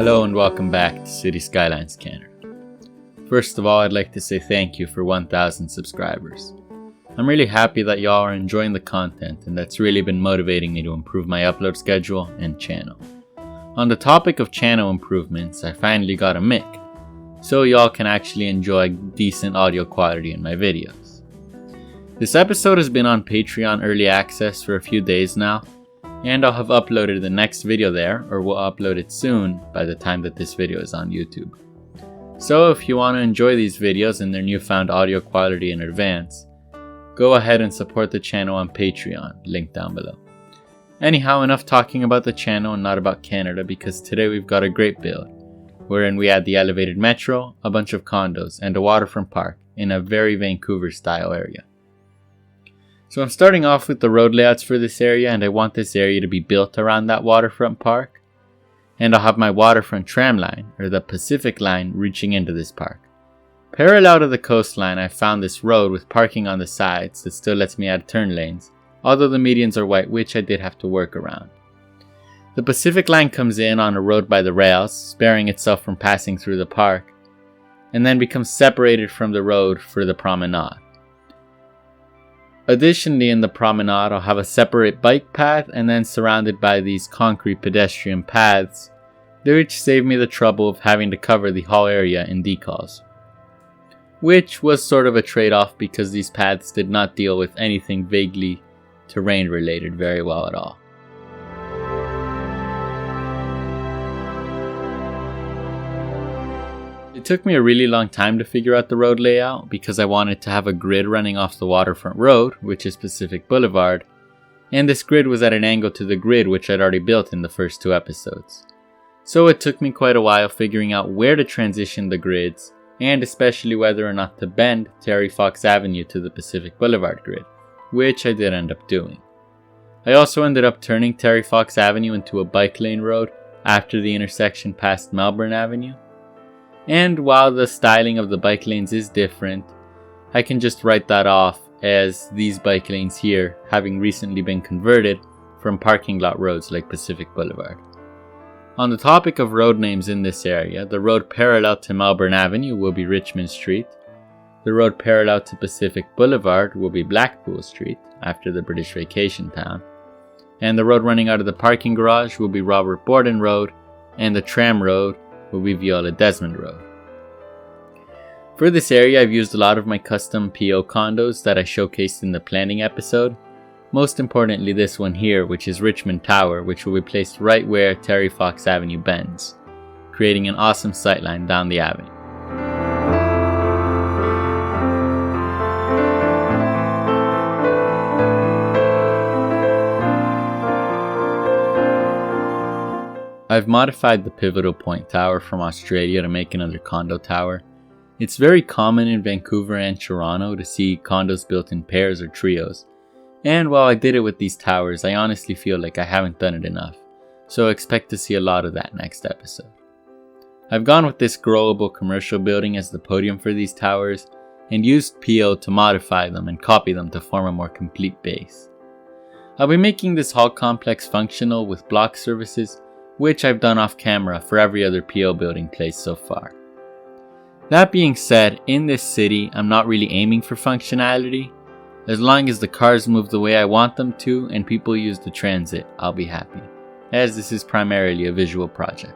Hello and welcome back to City Skylines Canada. First of all, I'd like to say thank you for 1,000 subscribers. I'm really happy that y'all are enjoying the content, and that's really been motivating me to improve my upload schedule and channel. On the topic of channel improvements, I finally got a mic, so y'all can actually enjoy decent audio quality in my videos. This episode has been on Patreon early access for a few days now, and I'll have uploaded the next video there, or will upload it soon by the time that this video is on YouTube. So if you want to enjoy these videos and their newfound audio quality in advance, go ahead and support the channel on Patreon, link down below. Anyhow, enough talking about the channel and not about Canada, because today we've got a great build, wherein we add the elevated metro, a bunch of condos, and a waterfront park in a very Vancouver style area. So I'm starting off with the road layouts for this area, and I want this area to be built around that waterfront park. And I'll have my waterfront tram line, or the Pacific line, reaching into this park. Parallel to the coastline, I found this road with parking on the sides that still lets me add turn lanes, although the medians are white, which I did have to work around. The Pacific line comes in on a road by the rails, sparing itself from passing through the park, and then becomes separated from the road for the promenade. Additionally, in the promenade, I'll have a separate bike path and then surrounded by these concrete pedestrian paths, which saved me the trouble of having to cover the whole area in decals. Which was sort of a trade-off because these paths did not deal with anything vaguely terrain related very well at all. It took me a really long time to figure out the road layout because I wanted to have a grid running off the waterfront road, which is Pacific Boulevard, and this grid was at an angle to the grid which I'd already built in the first two episodes. So it took me quite a while figuring out where to transition the grids, and especially whether or not to bend Terry Fox Avenue to the Pacific Boulevard grid, which I did end up doing. I also ended up turning Terry Fox Avenue into a bike lane road after the intersection past Melbourne Avenue. And while the styling of the bike lanes is different, I can just write that off as these bike lanes here having recently been converted from parking lot roads like Pacific Boulevard. On the topic of road names in this area, the road parallel to Melbourne Avenue will be Richmond Street, the road parallel to Pacific Boulevard will be Blackpool Street after the British vacation town, and the road running out of the parking garage will be Robert Borden Road, and the tram road will be Viola Desmond Road. For this area, I've used a lot of my custom PO condos that I showcased in the planning episode. Most importantly, this one here, which is Richmond Tower, which will be placed right where Terry Fox Avenue bends, creating an awesome sightline down the avenue. I've modified the Pivotal Point Tower from Australia to make another condo tower. It's very common in Vancouver and Toronto to see condos built in pairs or trios, and while I did it with these towers, I honestly feel like I haven't done it enough, so expect to see a lot of that next episode. I've gone with this growable commercial building as the podium for these towers, and used PO to modify them and copy them to form a more complete base. I'll be making this hall complex functional with block services, which I've done off camera for every other PO building placed so far. That being said, in this city, I'm not really aiming for functionality. As long as the cars move the way I want them to and people use the transit, I'll be happy, as this is primarily a visual project.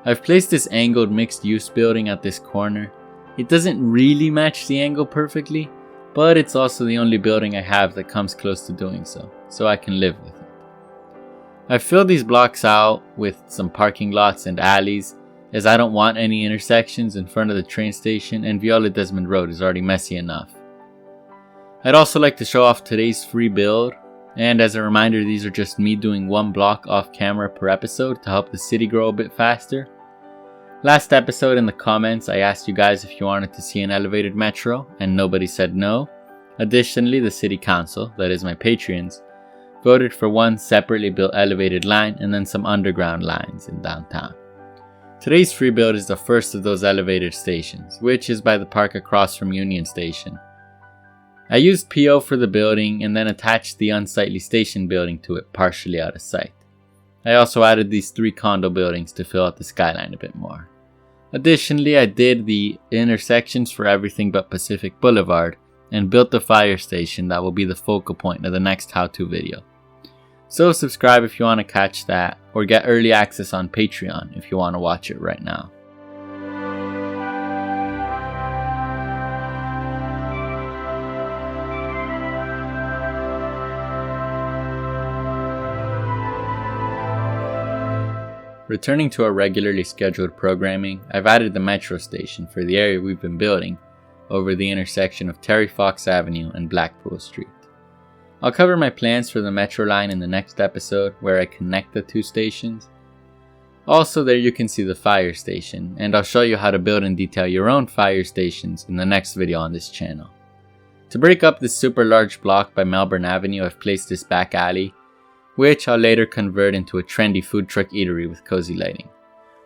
I've placed this angled mixed-use building at this corner. It doesn't really match the angle perfectly, but it's also the only building I have that comes close to doing so I can live with it. I've filled these blocks out with some parking lots and alleys, as I don't want any intersections in front of the train station, and Viola Desmond Road is already messy enough. I'd also like to show off today's free build, and as a reminder, these are just me doing one block off camera per episode to help the city grow a bit faster. Last episode in the comments, I asked you guys if you wanted to see an elevated metro, and nobody said no. Additionally, the city council, that is my Patreons, voted for one separately built elevated line and then some underground lines in downtown. Today's free build is the first of those elevated stations, which is by the park across from Union Station. I used PO for the building and then attached the unsightly station building to it partially out of sight. I also added these 3 condo buildings to fill out the skyline a bit more. Additionally, I did the intersections for everything but Pacific Boulevard and built the fire station that will be the focal point of the next how-to video. So subscribe if you want to catch that, or get early access on Patreon if you want to watch it right now. Returning to our regularly scheduled programming, I've added the metro station for the area we've been building over the intersection of Terry Fox Avenue and Blackpool Street. I'll cover my plans for the metro line in the next episode where I connect the 2 stations. Also, there you can see the fire station, and I'll show you how to build and detail your own fire stations in the next video on this channel. To break up this super large block by Melbourne Avenue, I've placed this back alley, which I'll later convert into a trendy food truck eatery with cozy lighting.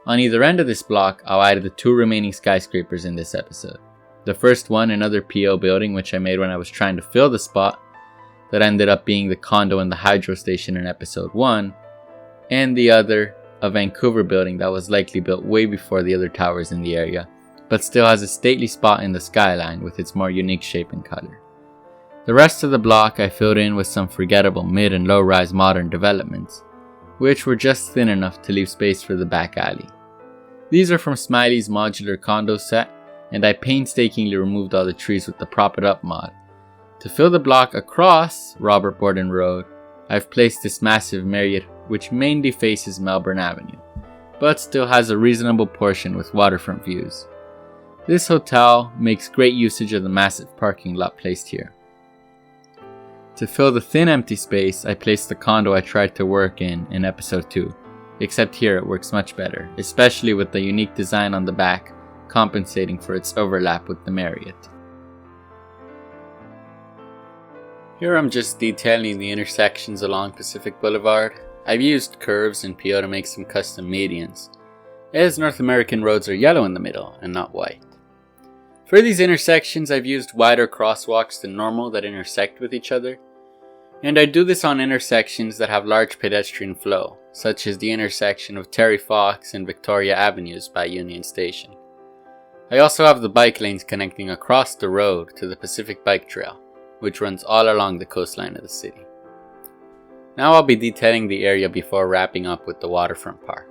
On either end of this block, I'll add the 2 remaining skyscrapers in this episode. The first one, another PO building which I made when I was trying to fill the spot that ended up being the condo and the hydro station in episode 1, and the other, a Vancouver building that was likely built way before the other towers in the area, but still has a stately spot in the skyline with its more unique shape and color. The rest of the block I filled in with some forgettable mid and low-rise modern developments, which were just thin enough to leave space for the back alley. These are from Smiley's modular condo set, and I painstakingly removed all the trees with the Prop It Up mod. To fill the block across Robert Borden Road, I've placed this massive Marriott which mainly faces Melbourne Avenue, but still has a reasonable portion with waterfront views. This hotel makes great usage of the massive parking lot placed here. To fill the thin empty space, I placed the condo I tried to work in episode 2, except here it works much better, especially with the unique design on the back compensating for its overlap with the Marriott. Here I'm just detailing the intersections along Pacific Boulevard. I've used curves and PO to make some custom medians, as North American roads are yellow in the middle and not white. For these intersections, I've used wider crosswalks than normal that intersect with each other, and I do this on intersections that have large pedestrian flow, such as the intersection of Terry Fox and Victoria Avenues by Union Station. I also have the bike lanes connecting across the road to the Pacific Bike Trail, which runs all along the coastline of the city. Now I'll be detailing the area before wrapping up with the Waterfront Park.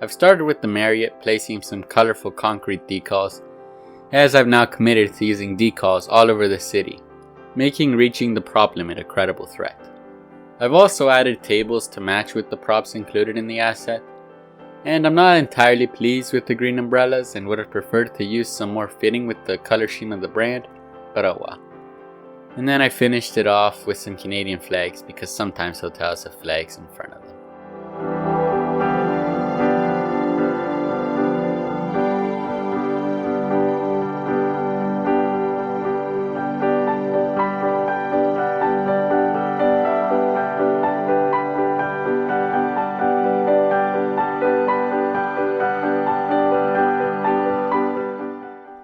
I've started with the Marriott, placing some colorful concrete decals, as I've now committed to using decals all over the city, making reaching the prop limit a credible threat. I've also added tables to match with the props included in the asset, and I'm not entirely pleased with the green umbrellas and would have preferred to use some more fitting with the color scheme of the brand, but oh well. And then I finished it off with some Canadian flags because sometimes hotels have flags in front of them.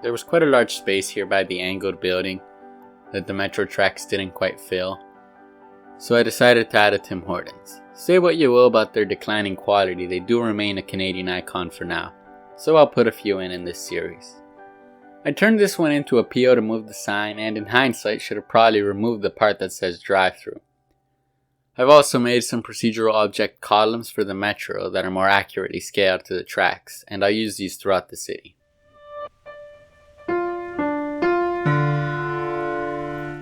There was quite a large space here by the angled building that the metro tracks didn't quite fill, so I decided to add a Tim Hortons. Say what you will about their declining quality, they do remain a Canadian icon for now, so I'll put a few in this series. I turned this one into a PO to move the sign, and in hindsight should have probably removed the part that says drive-thru. I've also made some procedural object columns for the metro that are more accurately scaled to the tracks, and I'll use these throughout the city.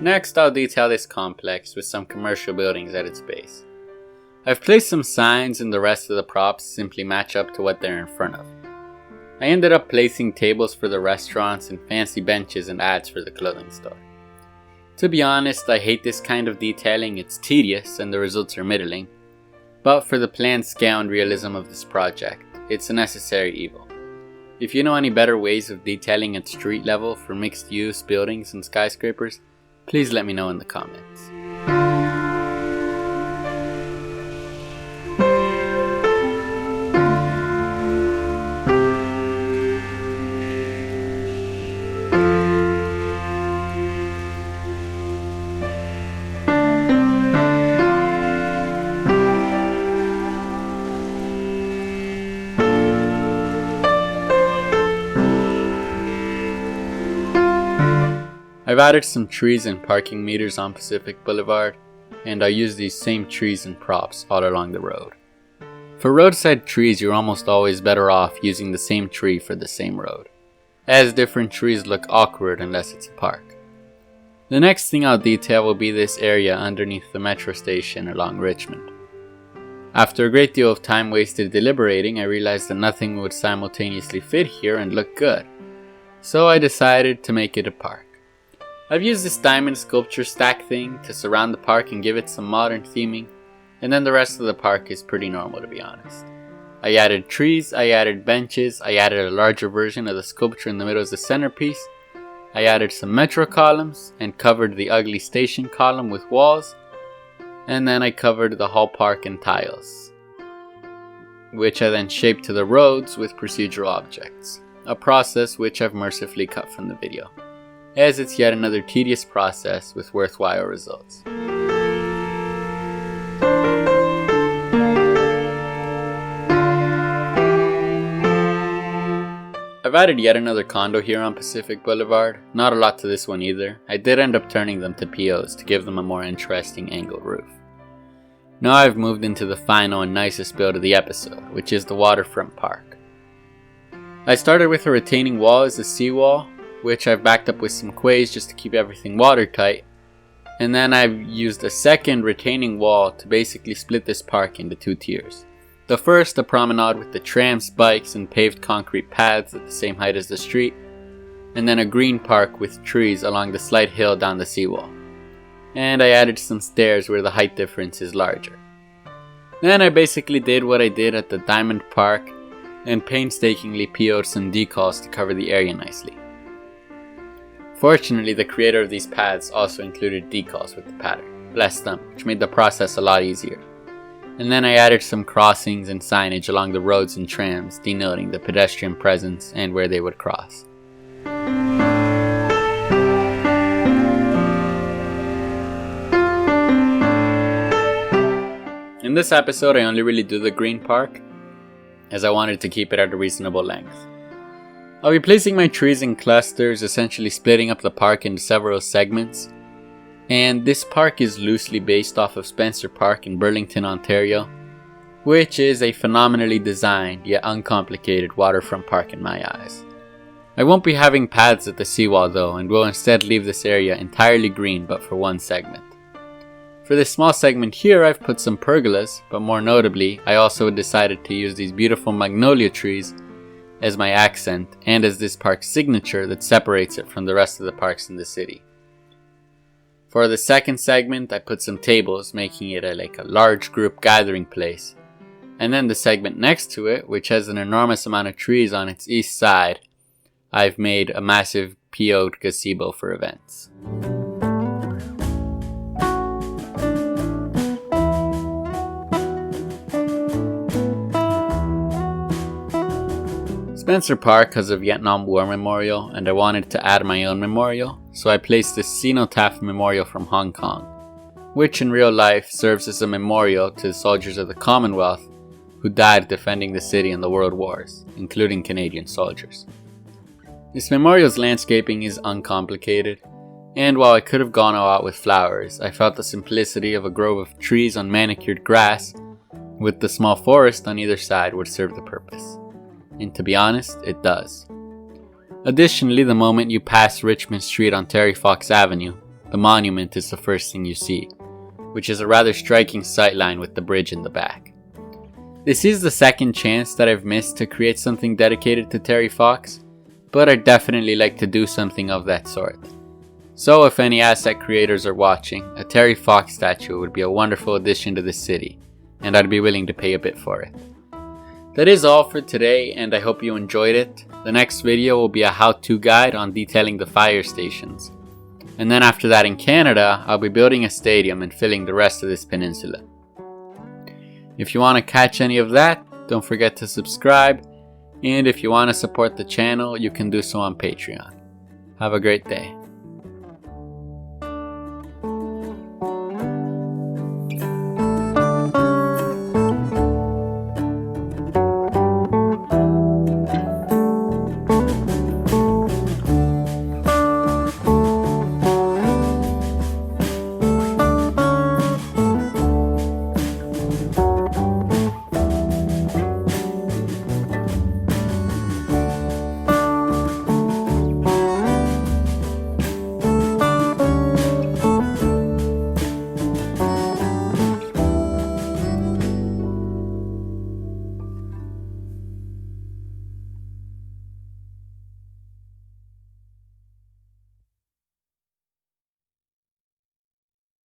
Next, I'll detail this complex with some commercial buildings at its base. I've placed some signs and the rest of the props simply match up to what they're in front of. I ended up placing tables for the restaurants and fancy benches and ads for the clothing store. To be honest, I hate this kind of detailing, it's tedious and the results are middling. But for the planned scale and realism of this project, it's a necessary evil. If you know any better ways of detailing at street level for mixed use buildings and skyscrapers, please let me know in the comments. I've added some trees and parking meters on Pacific Boulevard, and I use these same trees and props all along the road. For roadside trees, you're almost always better off using the same tree for the same road, as different trees look awkward unless it's a park. The next thing I'll detail will be this area underneath the metro station along Richmond. After a great deal of time wasted deliberating, I realized that nothing would simultaneously fit here and look good, so I decided to make it a park. I've used this diamond sculpture stack thing to surround the park and give it some modern theming, and then the rest of the park is pretty normal, to be honest. I added trees, I added benches, I added a larger version of the sculpture in the middle as the centerpiece, I added some metro columns and covered the ugly station column with walls, and then I covered the whole park in tiles, which I then shaped to the roads with procedural objects, a process which I've mercifully cut from the video, as it's yet another tedious process with worthwhile results. I've added yet another condo here on Pacific Boulevard, not a lot to this one either. I did end up turning them to POs to give them a more interesting angled roof. Now I've moved into the final and nicest build of the episode, which is the Waterfront Park. I started with a retaining wall as a seawall, which I've backed up with some quays just to keep everything watertight, and then I've used a second retaining wall to basically split this park into two tiers. The first, a promenade with the trams, bikes, and paved concrete paths at the same height as the street, and then a green park with trees along the slight hill down the seawall. And I added some stairs where the height difference is larger. Then I basically did what I did at the Diamond Park and painstakingly PO'd some decals to cover the area nicely. Fortunately, the creator of these paths also included decals with the pattern, bless them, which made the process a lot easier. And then I added some crossings and signage along the roads and trams, denoting the pedestrian presence and where they would cross. In this episode, I only really do the green park, as I wanted to keep it at a reasonable length. I'll be placing my trees in clusters, essentially splitting up the park into several segments. And this park is loosely based off of Spencer Park in Burlington, Ontario, which is a phenomenally designed yet uncomplicated waterfront park in my eyes. I won't be having paths at the seawall though, and will instead leave this area entirely green but for one segment. For this small segment here, I've put some pergolas, but more notably, I also decided to use these beautiful magnolia trees as my accent and as this park's signature that separates it from the rest of the parks in the city. For the second segment, I put some tables, making it a large group gathering place. And then the segment next to it, which has an enormous amount of trees on its east side, I've made a massive PO'd gazebo for events. Spencer Park has a Vietnam War memorial, and I wanted to add my own memorial, so I placed the Cenotaph Memorial from Hong Kong, which in real life serves as a memorial to the soldiers of the Commonwealth who died defending the city in the World Wars, including Canadian soldiers. This memorial's landscaping is uncomplicated, and while I could have gone all out with flowers, I felt the simplicity of a grove of trees on manicured grass with the small forest on either side would serve the purpose. And to be honest, it does. Additionally, the moment you pass Richmond Street on Terry Fox Avenue, the monument is the first thing you see, which is a rather striking sightline with the bridge in the back. This is the second chance that I've missed to create something dedicated to Terry Fox, but I'd definitely like to do something of that sort. So if any asset creators are watching, a Terry Fox statue would be a wonderful addition to the city, and I'd be willing to pay a bit for it. That is all for today, and I hope you enjoyed it. The next video will be a how-to guide on detailing the fire stations. And then after that in Canada, I'll be building a stadium and filling the rest of this peninsula. If you want to catch any of that, don't forget to subscribe. And if you want to support the channel, you can do so on Patreon. Have a great day.